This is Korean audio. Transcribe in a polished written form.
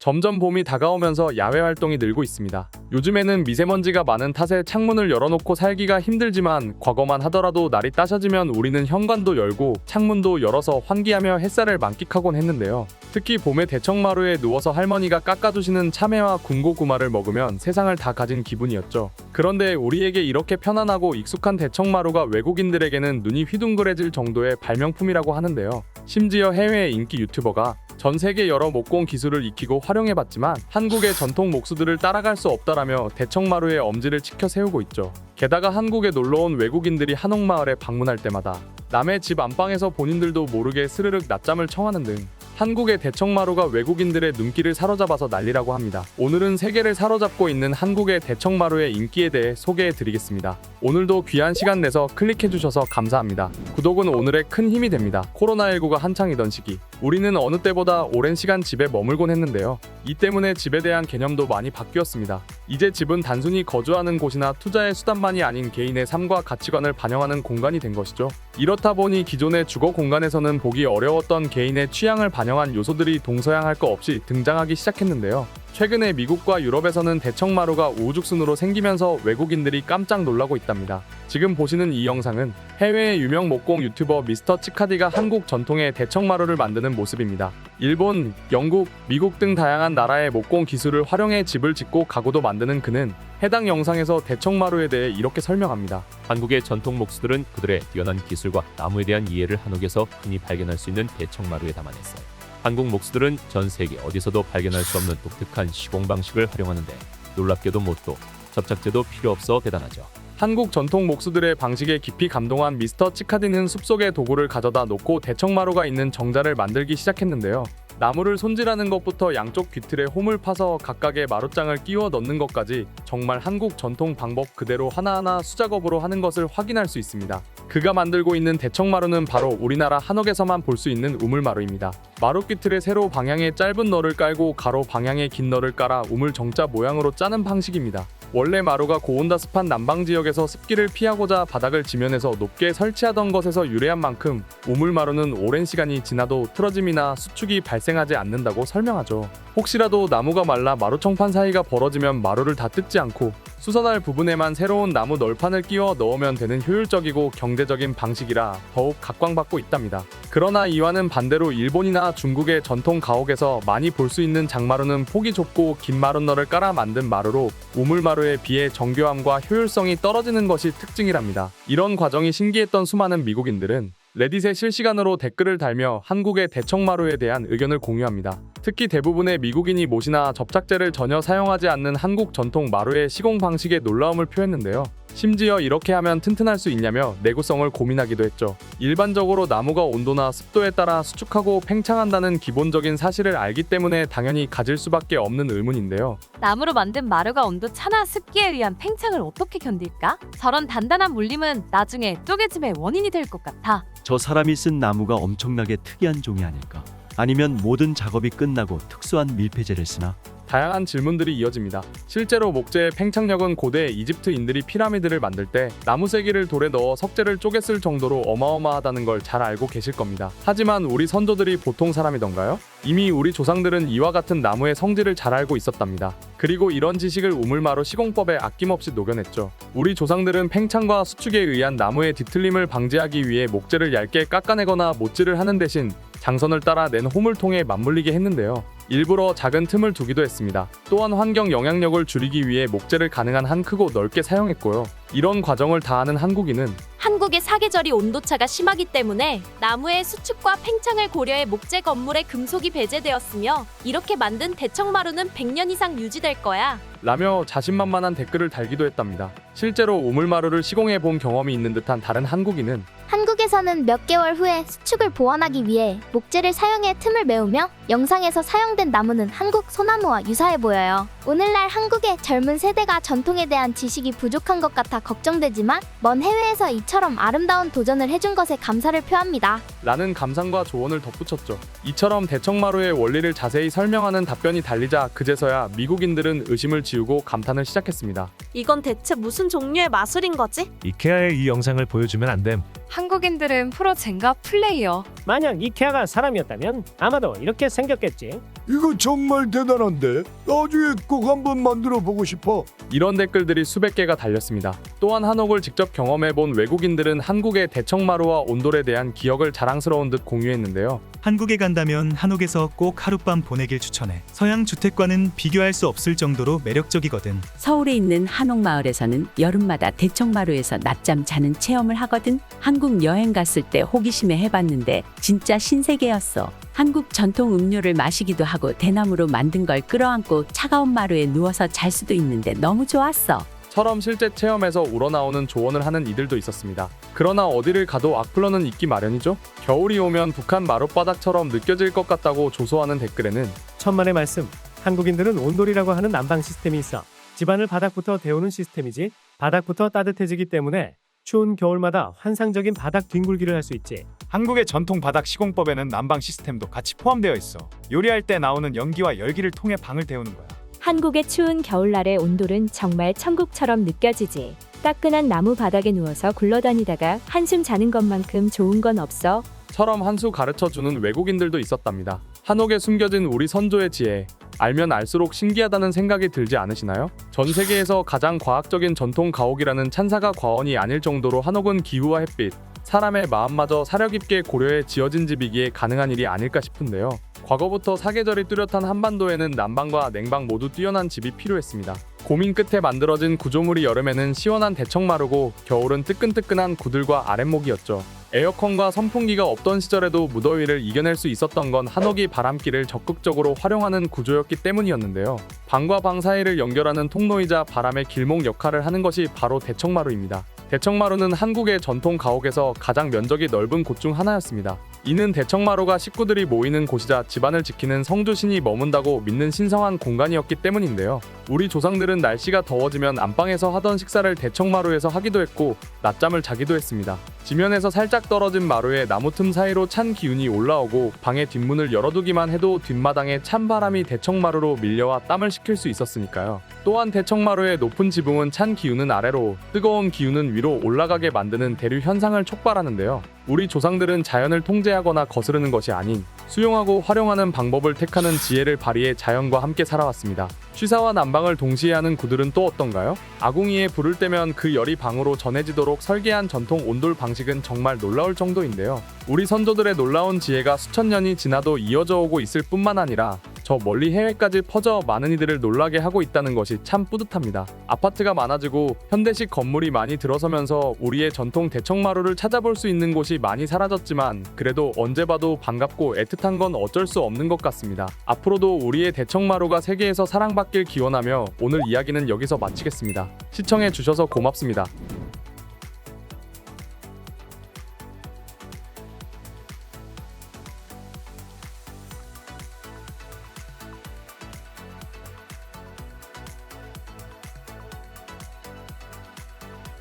점점 봄이 다가오면서 야외 활동이 늘고 있습니다. 요즘에는 미세먼지가 많은 탓에 창문을 열어놓고 살기가 힘들지만 과거만 하더라도 날이 따셔지면 우리는 현관도 열고 창문도 열어서 환기하며 햇살을 만끽하곤 했는데요. 특히 봄에 대청마루에 누워서 할머니가 깎아주시는 참외와 군고구마를 먹으면 세상을 다 가진 기분이었죠. 그런데 우리에게 이렇게 편안하고 익숙한 대청마루가 외국인들에게는 눈이 휘둥그레질 정도의 발명품이라고 하는데요. 심지어 해외의 인기 유튜버가 전 세계 여러 목공 기술을 익히고 활용해봤지만 한국의 전통 목수들을 따라갈 수 없다라며 대청마루의 엄지를 치켜 세우고 있죠. 게다가 한국에 놀러온 외국인들이 한옥마을에 방문할 때마다 남의 집 안방에서 본인들도 모르게 스르륵 낮잠을 청하는 등 한국의 대청마루가 외국인들의 눈길을 사로잡아서 난리라고 합니다. 오늘은 세계를 사로잡고 있는 한국의 대청마루의 인기에 대해 소개해드리겠습니다. 오늘도 귀한 시간 내서 클릭해주셔서 감사합니다. 구독은 오늘의 큰 힘이 됩니다. 코로나19가 한창이던 시기 우리는 어느 때보다 오랜 시간 집에 머물곤 했는데요. 이 때문에 집에 대한 개념도 많이 바뀌었습니다. 이제 집은 단순히 거주하는 곳이나 투자의 수단만이 아닌 개인의 삶과 가치관을 반영하는 공간이 된 것이죠. 이렇다 보니 기존의 주거 공간에서는 보기 어려웠던 개인의 취향을 반영한 요소들이 동서양할 거 없이 등장하기 시작했는데요. 최근에 미국과 유럽에서는 대청마루가 우후죽순으로 생기면서 외국인들이 깜짝 놀라고 있답니다. 지금 보시는 이 영상은 해외의 유명 목공 유튜버 미스터 치카디가 한국 전통의 대청마루를 만드는 모습입니다. 일본, 영국, 미국 등 다양한 나라의 목공 기술을 활용해 집을 짓고 가구도 만드는 그는 해당 영상에서 대청마루에 대해 이렇게 설명합니다. 한국의 전통 목수들은 그들의 뛰어난 기술과 나무에 대한 이해를 한옥에서 흔히 발견할 수 있는 대청마루에 담아냈어요. 한국 목수들은 전 세계 어디서도 발견할 수 없는 독특한 시공 방식을 활용하는데 놀랍게도 못도 접착제도 필요 없어 대단하죠. 한국 전통 목수들의 방식에 깊이 감동한 미스터 치카디는 숲속에 도구를 가져다 놓고 대청마루가 있는 정자를 만들기 시작했는데요. 나무를 손질하는 것부터 양쪽 귀틀에 홈을 파서 각각의 마루장을 끼워 넣는 것까지 정말 한국 전통 방법 그대로 하나하나 수작업으로 하는 것을 확인할 수 있습니다. 그가 만들고 있는 대청마루는 바로 우리나라 한옥에서만 볼 수 있는 우물마루입니다. 마루 귀틀에 세로 방향의 짧은 너를 깔고 가로 방향의 긴 너를 깔아 우물 정자 모양으로 짜는 방식입니다. 원래 마루가 고온다습한 남방 지역에서 습기를 피하고자 바닥을 지면에서 높게 설치하던 것에서 유래한 만큼 우물마루는 오랜 시간이 지나도 틀어짐이나 수축이 발생하지 않는다고 설명하죠. 혹시라도 나무가 말라 마루청판 사이가 벌어지면 마루를 다 뜯지 않고 수선할 부분에만 새로운 나무 널판을 끼워 넣으면 되는 효율적이고 경제적인 방식이라 더욱 각광받고 있답니다. 그러나 이와는 반대로 일본이나 중국의 전통 가옥에서 많이 볼 수 있는 장마루는 폭이 좁고 긴 마룻너를 깔아 만든 마루로 우물마루에 비해 정교함과 효율성이 떨어지는 것이 특징이랍니다. 이런 과정이 신기했던 수많은 미국인들은 레딧에 실시간으로 댓글을 달며 한국의 대청마루에 대한 의견을 공유합니다. 특히 대부분의 미국인이 못이나 접착제를 전혀 사용하지 않는 한국 전통 마루의 시공 방식에 놀라움을 표했는데요. 심지어 이렇게 하면 튼튼할 수 있냐며 내구성을 고민하기도 했죠. 일반적으로 나무가 온도나 습도에 따라 수축하고 팽창한다는 기본적인 사실을 알기 때문에 당연히 가질 수밖에 없는 의문인데요. 나무로 만든 마루가 온도 차나 습기에 의한 팽창을 어떻게 견딜까? 저런 단단한 물림은 나중에 쪼개짐의 원인이 될 것 같아. 저 사람이 쓴 나무가 엄청나게 특이한 종이 아닐까? 아니면 모든 작업이 끝나고 특수한 밀폐제를 쓰나? 다양한 질문들이 이어집니다. 실제로 목재의 팽창력은 고대 이집트인들이 피라미드를 만들 때 나무세기를 돌에 넣어 석재를 쪼갰을 정도로 어마어마하다는 걸 잘 알고 계실 겁니다. 하지만 우리 선조들이 보통 사람이던가요? 이미 우리 조상들은 이와 같은 나무의 성질을 잘 알고 있었답니다. 그리고 이런 지식을 우물마루 시공법에 아낌없이 녹여냈죠. 우리 조상들은 팽창과 수축에 의한 나무의 뒤틀림을 방지하기 위해 목재를 얇게 깎아내거나 못질을 하는 대신 장선을 따라 낸 홈을 통해 맞물리게 했는데요. 일부러 작은 틈을 두기도 했습니다. 또한 환경 영향력을 줄이기 위해 목재를 가능한 한 크고 넓게 사용했고요. 이런 과정을 다 아는 한국인은 한국의 사계절이 온도차가 심하기 때문에 나무의 수축과 팽창을 고려해 목재 건물에 금속이 배제되었으며 이렇게 만든 대청마루는 100년 이상 유지될 거야. 라며 자신만만한 댓글을 달기도 했답니다. 실제로 우물마루를 시공해 본 경험이 있는 듯한 다른 한국인은 한국에서는 몇 개월 후에 수축을 보완하기 위해 목재를 사용해 틈을 메우며 영상에서 사용된 나무는 한국 소나무와 유사해 보여요. 오늘날 한국의 젊은 세대가 전통에 대한 지식이 부족한 것 같아 걱정되지만 먼 해외에서 이처럼 아름다운 도전을 해준 것에 감사를 표합니다. 라는 감상과 조언을 덧붙였죠. 이처럼 대청마루의 원리를 자세히 설명하는 답변이 달리자 그제서야 미국인들은 의심을 지우고 감탄을 시작했습니다. 이건 대체 무슨 종류의 마술인 거지? 이케아의 이 영상을 보여주면 안 됨. 한국인들은 프로 젠가 플레이어. 만약 이케아가 사람이었다면 아마도 이렇게 생겼겠지. 이거 정말 대단한데 나중에 꼭 한번 만들어 보고 싶어. 이런 댓글들이 수백 개가 달렸습니다. 또한 한옥을 직접 경험해본 외국인들은 한국의 대청마루와 온돌에 대한 기억을 자랑스러운 듯 공유했는데요. 한국에 간다면 한옥에서 꼭 하룻밤 보내길 추천해. 서양 주택과는 비교할 수 없을 정도로 매력적이거든. 서울에 있는 한옥마을에서는 여름마다 대청마루에서 낮잠 자는 체험을 하거든. 한국 여행 갔을 때 호기심에 해봤는데 진짜 신세계였어. 한국 전통 음료를 마시기도 하고 대나무로 만든 걸 끌어안고 차가운 마루에 누워서 잘 수도 있는데 너무 좋았어. 처럼 실제 체험에서 우러나오는 조언을 하는 이들도 있었습니다. 그러나 어디를 가도 악플러는 있기 마련이죠. 겨울이 오면 북한 마룻바닥처럼 느껴질 것 같다고 조소하는 댓글에는 천만의 말씀. 한국인들은 온돌이라고 하는 난방 시스템이 있어. 집안을 바닥부터 데우는 시스템이지. 바닥부터 따뜻해지기 때문에 추운 겨울마다 환상적인 바닥 뒹굴기를 할 수 있지. 한국의 전통 바닥 시공법에는 난방 시스템도 같이 포함되어 있어. 요리할 때 나오는 연기와 열기를 통해 방을 데우는 거야. 한국의 추운 겨울날의 온돌은 정말 천국처럼 느껴지지. 따끈한 나무 바닥에 누워서 굴러다니다가 한숨 자는 것만큼 좋은 건 없어. 처럼 한 수 가르쳐주는 외국인들도 있었답니다. 한옥에 숨겨진 우리 선조의 지혜, 알면 알수록 신기하다는 생각이 들지 않으시나요? 전 세계에서 가장 과학적인 전통 가옥이라는 찬사가 과언이 아닐 정도로 한옥은 기후와 햇빛, 사람의 마음마저 사려 깊게 고려해 지어진 집이기에 가능한 일이 아닐까 싶은데요. 과거부터 사계절이 뚜렷한 한반도에는 난방과 냉방 모두 뛰어난 집이 필요했습니다. 고민 끝에 만들어진 구조물이 여름에는 시원한 대청마루고 겨울은 뜨끈뜨끈한 구들과 아랫목이었죠. 에어컨과 선풍기가 없던 시절에도 무더위를 이겨낼 수 있었던 건 한옥이 바람길을 적극적으로 활용하는 구조였기 때문이었는데요. 방과 방 사이를 연결하는 통로이자 바람의 길목 역할을 하는 것이 바로 대청마루입니다. 대청마루는 한국의 전통 가옥에서 가장 면적이 넓은 곳 중 하나였습니다. 이는 대청마루가 식구들이 모이는 곳이자 집안을 지키는 성주신이 머문다고 믿는 신성한 공간이었기 때문인데요. 우리 조상들은 날씨가 더워지면 안방에서 하던 식사를 대청마루에서 하기도 했고 낮잠을 자기도 했습니다. 지면에서 살짝 떨어진 마루에 나무 틈 사이로 찬 기운이 올라오고 방의 뒷문을 열어두기만 해도 뒷마당에 찬 바람이 대청마루로 밀려와 땀을 식힐 수 있었으니까요. 또한 대청마루의 높은 지붕은 찬 기운은 아래로, 뜨거운 기운은 위로 올라가게 만드는 대류 현상을 촉발하는데요. 우리 조상들은 자연을 통제하거나 거스르는 것이 아닌 수용하고 활용하는 방법을 택하는 지혜를 발휘해 자연과 함께 살아왔습니다. 취사와 난방을 동시에 하는 구들은 또 어떤가요? 아궁이에 불을 떼면 그 열이 방으로 전해지도록 설계한 전통 온돌 방식은 정말 놀라울 정도인데요. 우리 선조들의 놀라운 지혜가 수천 년이 지나도 이어져 오고 있을 뿐만 아니라 저 멀리 해외까지 퍼져 많은 이들을 놀라게 하고 있다는 것이 참 뿌듯합니다. 아파트가 많아지고 현대식 건물이 많이 들어서면서 우리의 전통 대청마루를 찾아볼 수 있는 곳이 많이 사라졌지만 그래도 언제 봐도 반갑고 애틋한 건 어쩔 수 없는 것 같습니다. 앞으로도 우리의 대청마루가 세계에서 사랑받길 기원하며 오늘 이야기는 여기서 마치겠습니다. 시청해 주셔서 고맙습니다.